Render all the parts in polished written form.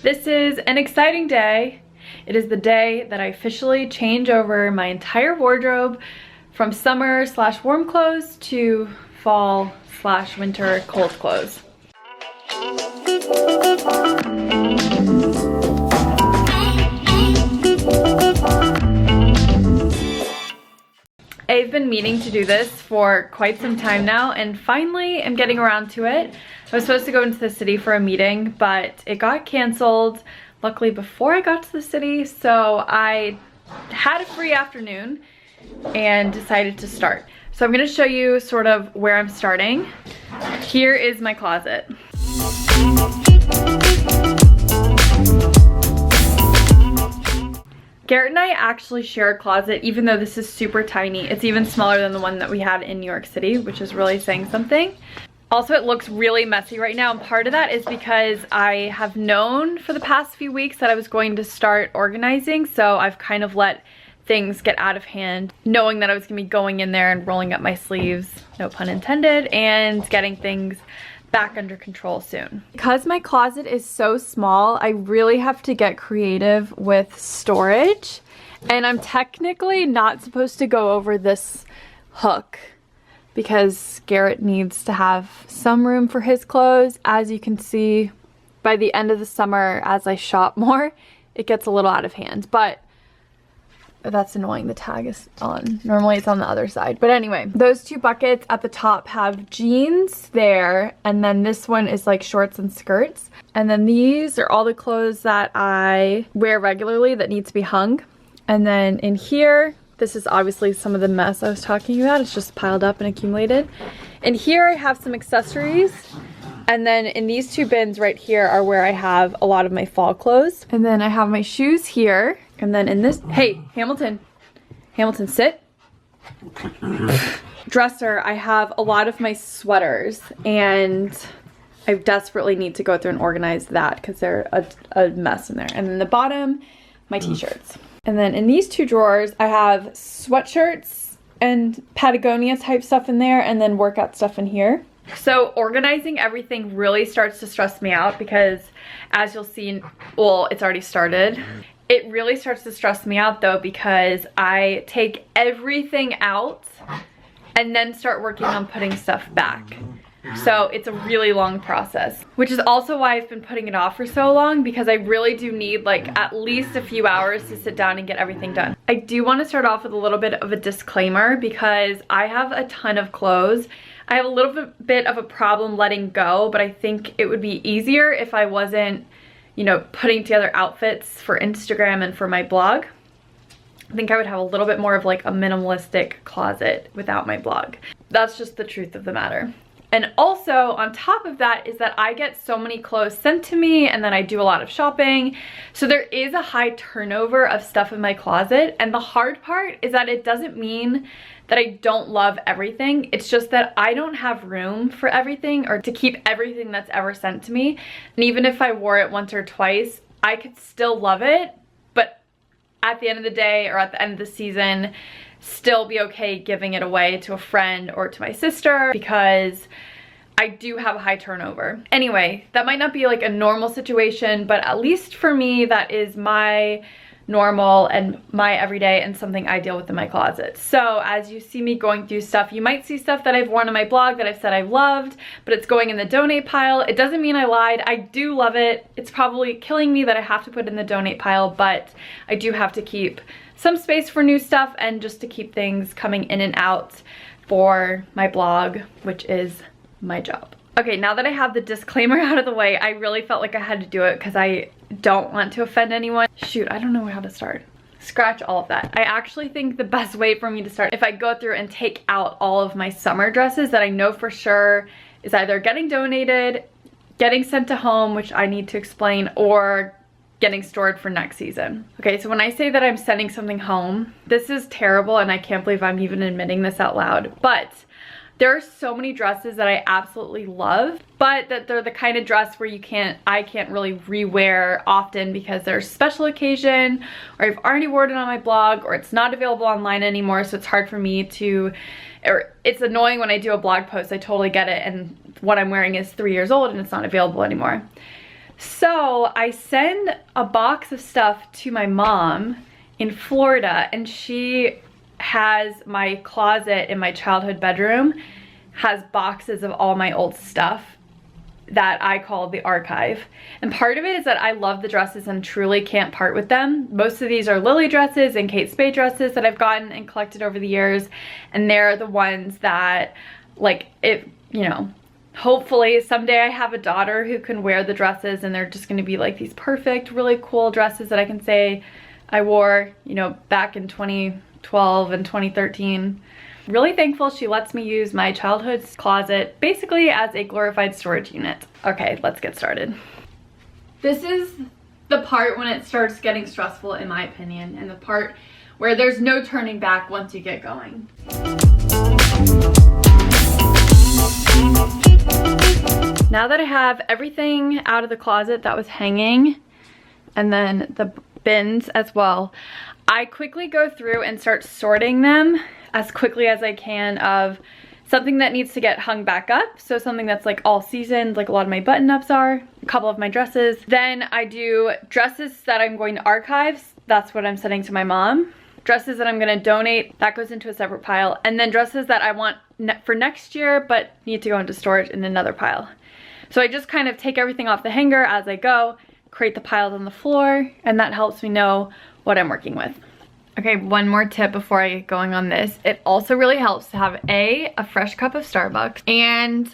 This is an exciting day. It is the day that I officially change over my entire wardrobe from summer / warm clothes to fall / winter cold clothes. I've been meaning to do this for quite some time now, and finally I'm getting around to it. I was supposed to go into the city for a meeting, but it got canceled, luckily before I got to the city, so I had a free afternoon and decided to start. So I'm gonna show you sort of where I'm starting. Here is my closet. Garrett and I actually share a closet, even though this is super tiny. It's even smaller than the one that we had in New York City, which is really saying something. Also, it looks really messy right now, and part of that is because I have known for the past few weeks that I was going to start organizing, so I've kind of let things get out of hand, knowing that I was gonna be going in there and rolling up my sleeves, no pun intended, and getting things back under control soon. Because my closet is so small, I really have to get creative with storage, and I'm technically not supposed to go over this hook because Garrett needs to have some room for his clothes. As you can see, by the end of the summer, as I shop more, it gets a little out of hand, but that's annoying. The tag is on. Normally it's on the other side. But anyway, those two buckets at the top have jeans there, and then this one is like shorts and skirts. And then these are all the clothes that I wear regularly that need to be hung. And then in here, this is obviously some of the mess I was talking about. It's just piled up and accumulated. And here I have some accessories. And then in these two bins right here are where I have a lot of my fall clothes. And then I have my shoes here. And then in this, hey, Hamilton, sit. Dresser, I have a lot of my sweaters, and I desperately need to go through and organize that because they're a mess in there. And then the bottom, my t-shirts. And then in these two drawers, I have sweatshirts and Patagonia type stuff in there, and then workout stuff in here. So organizing everything really starts to stress me out because, as you'll see, well, it's already started. It really starts to stress me out though because I take everything out and then start working on putting stuff back. So it's a really long process, which is also why I've been putting it off for so long, because I really do need like at least a few hours to sit down and get everything done. I do want to start off with a little bit of a disclaimer because I have a ton of clothes. I have a little bit of a problem letting go, but I think it would be easier if I wasn't, you know, putting together outfits for Instagram and for my blog. I think I would have a little bit more of like a minimalistic closet without my blog. That's just the truth of the matter. And also on top of that is that I get so many clothes sent to me, and then I do a lot of shopping. So there is a high turnover of stuff in my closet. And the hard part is that it doesn't mean that I don't love everything. It's just that I don't have room for everything or to keep everything that's ever sent to me. And even if I wore it once or twice, I could still love it, but at the end of the day or at the end of the season, still be okay giving it away to a friend or to my sister because I do have a high turnover. Anyway, that might not be like a normal situation, but at least for me, that is my normal and my everyday and something I deal with in my closet. So as you see me going through stuff, you might see stuff that I've worn on my blog that I've said I've loved, but it's going in the donate pile. It doesn't mean I lied. I do love it. It's probably killing me that I have to put it in the donate pile, but I do have to keep some space for new stuff and just to keep things coming in and out for my blog, which is my job. Okay, now that I have the disclaimer out of the way, I really felt like I had to do it because I don't want to offend anyone. Shoot, I don't know how to start. Scratch all of that. I actually think the best way for me to start, if I go through and take out all of my summer dresses that I know for sure is either getting donated, getting sent to home, which I need to explain, or getting stored for next season. Okay, so when I say that I'm sending something home, this is terrible and I can't believe I'm even admitting this out loud, but there are so many dresses that I absolutely love, but that they're the kind of dress where I can't really rewear often because there's special occasion, or I've already worn it on my blog, or it's not available online anymore, so it's hard for me to, or it's annoying when I do a blog post, I totally get it, and what I'm wearing is 3 years old and it's not available anymore. So I send a box of stuff to my mom in Florida, and she has my closet in my childhood bedroom, has boxes of all my old stuff that I call the archive. And part of it is that I love the dresses and truly can't part with them. Most of these are Lily dresses and Kate Spade dresses that I've gotten and collected over the years, and they're the ones that, like, you know, hopefully someday I have a daughter who can wear the dresses, and they're just gonna be like these perfect, really cool dresses that I can say I wore, you know, back in 2012 and 2013. Really thankful she lets me use my childhood closet basically as a glorified storage unit. Okay, let's get started. This is the part when it starts getting stressful, in my opinion, and the part where there's no turning back once you get going. Now that I have everything out of the closet that was hanging, and then the bins as well, I quickly go through and start sorting them as quickly as I can of something that needs to get hung back up. So something that's like all seasoned, like a lot of my button ups are, a couple of my dresses. Then I do dresses that I'm going to archive. That's what I'm sending to my mom. Dresses that I'm gonna donate, that goes into a separate pile. And then dresses that I want for next year but need to go into storage in another pile. So I just kind of take everything off the hanger as I go, create the piles on the floor, and that helps me know what I'm working with. Okay, one more tip before I get going on this. It also really helps to have a fresh cup of Starbucks and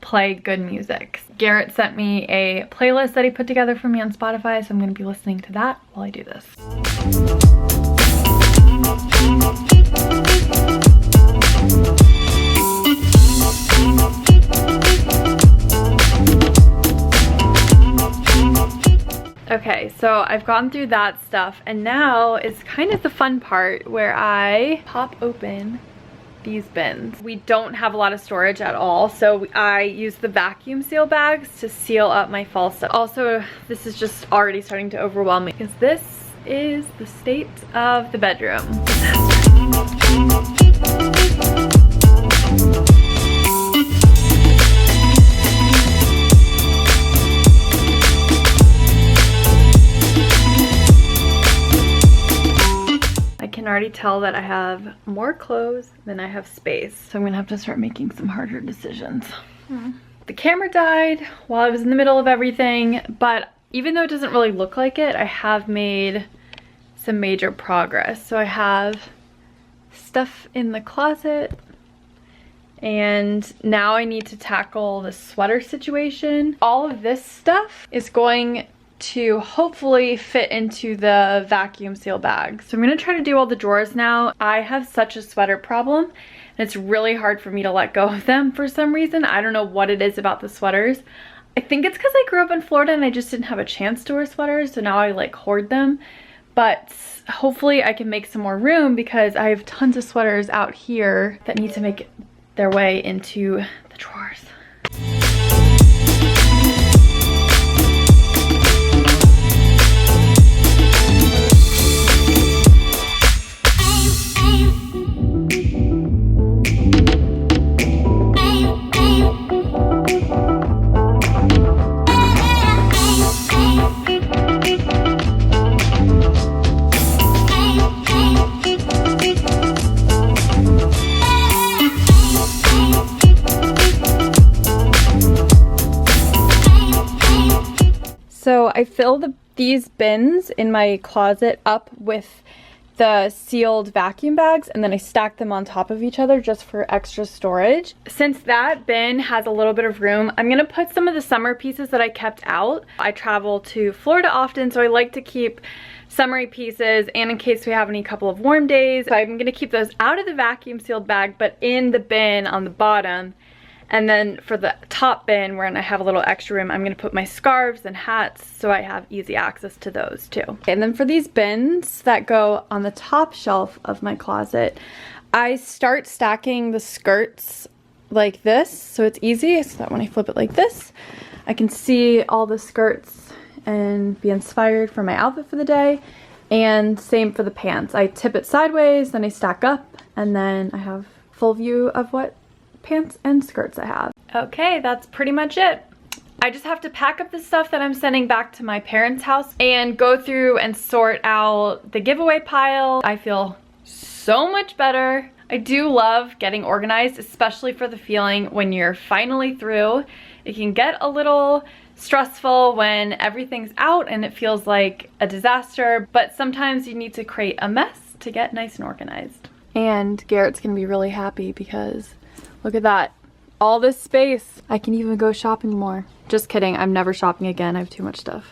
play good music. Garrett sent me a playlist that he put together for me on Spotify, so I'm gonna be listening to that while I do this. Okay, so I've gone through that stuff, and now is kind of the fun part where I pop open these bins. We don't have a lot of storage at all, so I use the vacuum seal bags to seal up my fall stuff. Also, this is just already starting to overwhelm me because this is the state of the bedroom. I can already tell that I have more clothes than I have space, so I'm gonna have to start making some harder decisions. The camera died while I was in the middle of everything, but even though it doesn't really look like it, I have made some major progress. So I have stuff in the closet, and now I need to tackle the sweater situation. All of this stuff is going to hopefully fit into the vacuum seal bag. So I'm gonna try to do all the drawers now. I have such a sweater problem, and it's really hard for me to let go of them for some reason. I don't know what it is about the sweaters. I think it's because I grew up in Florida and I just didn't have a chance to wear sweaters, so now I like hoard them. But hopefully I can make some more room because I have tons of sweaters out here that need to make their way into the drawers. So I fill these bins in my closet up with the sealed vacuum bags, and then I stack them on top of each other just for extra storage. Since that bin has a little bit of room, I'm gonna put some of the summer pieces that I kept out. I travel to Florida often, so I like to keep summery pieces, and in case we have any couple of warm days. So I'm gonna keep those out of the vacuum sealed bag, but in the bin on the bottom. And then for the top bin, where I have a little extra room, I'm gonna put my scarves and hats so I have easy access to those too. And then for these bins that go on the top shelf of my closet, I start stacking the skirts like this, so it's easy, so that when I flip it like this, I can see all the skirts and be inspired for my outfit for the day. And same for the pants. I tip it sideways, then I stack up, and then I have full view of what pants and skirts I have. Okay, that's pretty much it. I just have to pack up the stuff that I'm sending back to my parents' house and go through and sort out the giveaway pile. I feel so much better. I do love getting organized, especially for the feeling when you're finally through. It can get a little stressful when everything's out and it feels like a disaster, but sometimes you need to create a mess to get nice and organized. And Garrett's gonna be really happy because look at that. All this space. I can even go shopping more. Just kidding, I'm never shopping again. I have too much stuff.